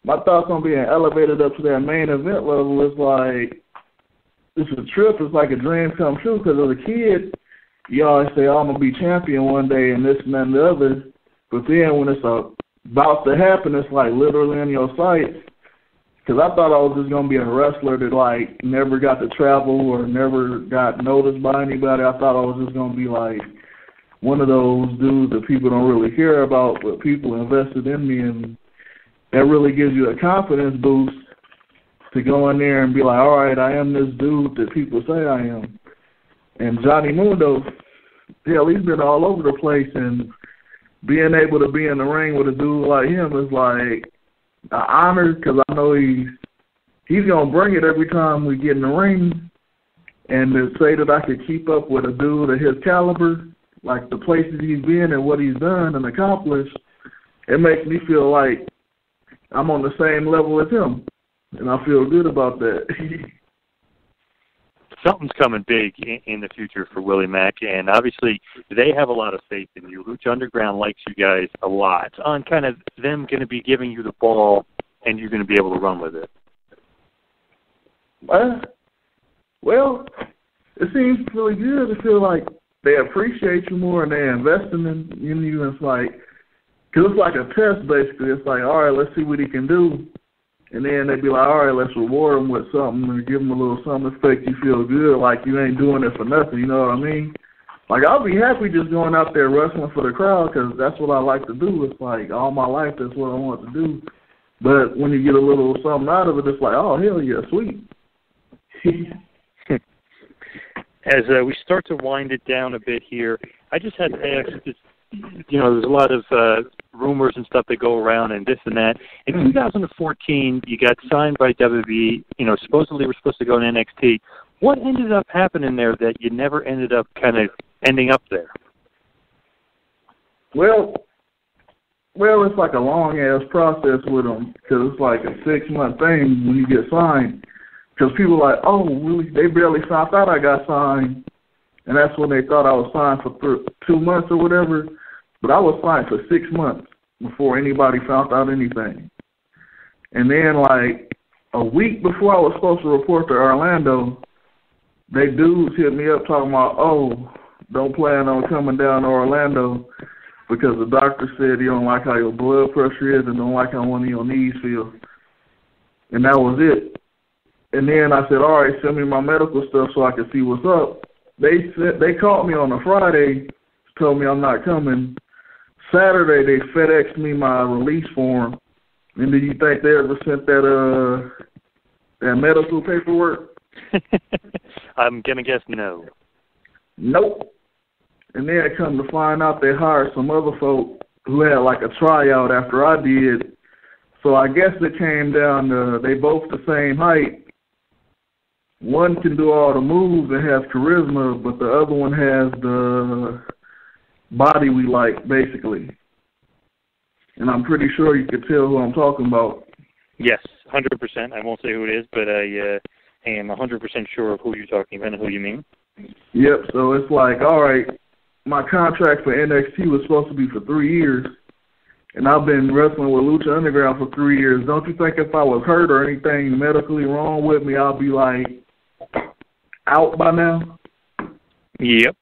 my thoughts on being elevated up to that main event level is like, it's a trip. It's like a dream come true because as a kid, you always say, oh, I'm going to be champion one day and this and that and the other. But then when it's about to happen, it's like literally in your sights. Because I thought I was just going to be a wrestler that like never got to travel or never got noticed by anybody. I thought I was just going to be like one of those dudes that people don't really care about, but people invested in me, and that really gives you a confidence boost to go in there and be like, all right, I am this dude that people say I am. And Johnny Mundo, hell, he's been all over the place, and being able to be in the ring with a dude like him is like an honor because I know he's going to bring it every time we get in the ring. And to say that I could keep up with a dude of his caliber, like the places he's been and what he's done and accomplished, it makes me feel like I'm on the same level as him. And I feel good about that. Something's coming big in the future for Willie Mack, and obviously they have a lot of faith in you. Lucha Underground likes you guys a lot. On kind of them going to be giving you the ball, and you're going to be able to run with it. Well, it seems really good to feel like they appreciate you more and they're investing in you. And it's like, because it's like a test basically. It's like, all right, let's see what he can do. And then they'd be like, all right, let's reward him with something and give him a little something to make you feel good, like you ain't doing it for nothing, you know what I mean? Like, I'll be happy just going out there wrestling for the crowd because that's what I like to do. It's like all my life that's what I want to do. But when you get a little something out of it, it's like, oh, hell yeah, sweet. As we start to wind it down a bit here, I just had to ask, there's a lot of rumors and stuff that go around and this and that. In 2014, you got signed by WWE. Supposedly we're supposed to go to NXT. What ended up happening there that you never ended up kind of ending up there? Well, it's like a long-ass process with them because it's like a 6-month thing when you get signed. Because people are like, oh, really? They barely found out I got signed. And that's when they thought I was signed for 2 months or whatever. But I was signed for 6 months before anybody found out anything. And then, like, a week before I was supposed to report to Orlando, they dudes hit me up talking about, oh, don't plan on coming down to Orlando because the doctor said he don't like how your blood pressure is and don't like how one of your knees feel. And that was it. And then I said, all right, send me my medical stuff so I can see what's up. They called me on a Friday, told me I'm not coming. Saturday, they FedExed me my release form. And do you think they ever sent that medical paperwork? I'm going to guess no. Nope. And then I come to find out they hired some other folk who had like a tryout after I did. So I guess it came down to they both the same height. One can do all the moves and has charisma, but the other one has the body we like, basically. And I'm pretty sure you could tell who I'm talking about. Yes, 100%. I won't say who it is, but I am 100% sure of who you're talking about and who you mean. Yep, so it's like, all right, my contract for NXT was supposed to be for 3 years, and I've been wrestling with Lucha Underground for 3 years. Don't you think if I was hurt or anything medically wrong with me, I'll be like out by now? Yep.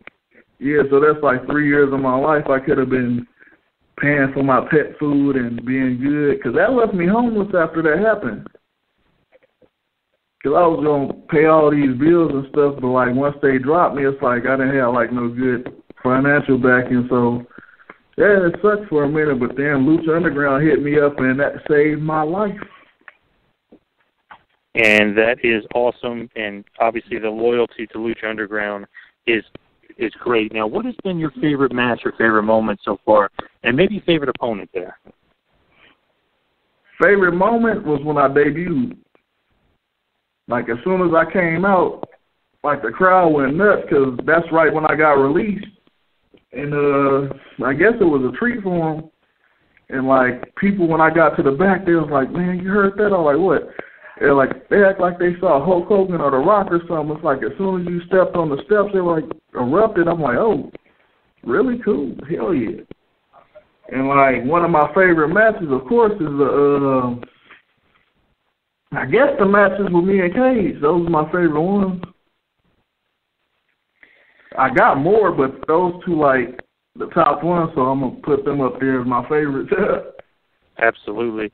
Yeah, so that's like 3 years of my life I could have been paying for my pet food and being good, because that left me homeless after that happened. Because I was going to pay all these bills and stuff, but like once they dropped me, it's like I didn't have like no good financial backing. So yeah, it sucked for a minute, but then Lucha Underground hit me up and that saved my life. And that is awesome, and obviously the loyalty to Lucha Underground is great. Now, what has been your favorite match or favorite moment so far, and maybe favorite opponent there? Favorite moment was when I debuted. Like, as soon as I came out, like, the crowd went nuts because that's right when I got released. And I guess it was a treat for them. And, like, people, when I got to the back, they was like, man, you heard that? I'm like, what? They're like, they act like they saw Hulk Hogan or The Rock or something. It's like as soon as you stepped on the steps, they were like erupted. I'm like, oh, really cool. Hell yeah. And, like, one of my favorite matches, of course, is I guess the matches with me and Cage, those are my favorite ones. I got more, but those two, like, the top ones, so I'm going to put them up there as my favorites. Absolutely.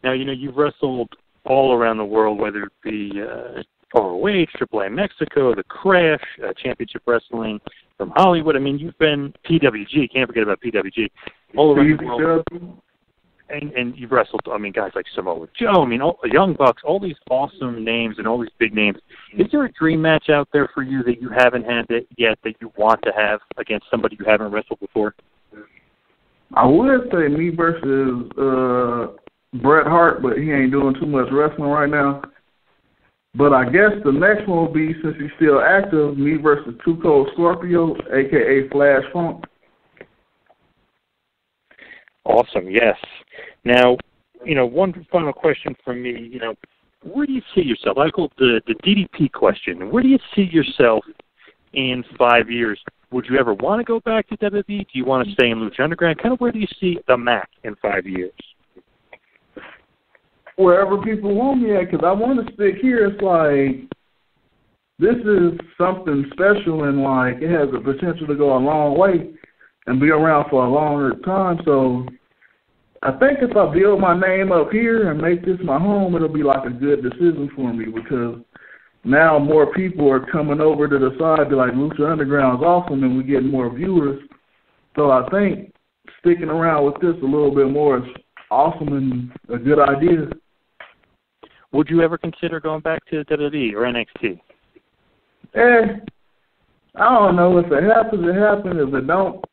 Now, you've wrestled all around the world, whether it be ROH, AAA Mexico, The Crash, Championship Wrestling from Hollywood. I mean, you've been PWG, can't forget about PWG, all around the world. And you've wrestled, guys like Samoa Joe, Young Bucks, all these awesome names and all these big names. Is there a dream match out there for you that you haven't had yet that you want to have against somebody you haven't wrestled before? I would say me versus Bret Hart, but he ain't doing too much wrestling right now. But I guess the next one will be, since he's still active, me versus Too Cold Scorpio, a.k.a. Flash Funk. Awesome, yes. Now, one final question from me, where do you see yourself? I call it the DDP question. Where do you see yourself in 5 years? Would you ever want to go back to WWE? Do you want to stay in Lucha Underground? Kind of where do you see the Mac in 5 years? Wherever people want me at, because I want to stick here. It's like, this is something special, and like, it has the potential to go a long way and be around for a longer time. So I think if I build my name up here and make this my home, it'll be like a good decision for me, because now more people are coming over to the side, be like, Lucha Underground is awesome, and we get more viewers. So I think sticking around with this a little bit more is awesome and a good idea. Would you ever consider going back to WWE or NXT? I don't know. If it happens, it happens. If it don't,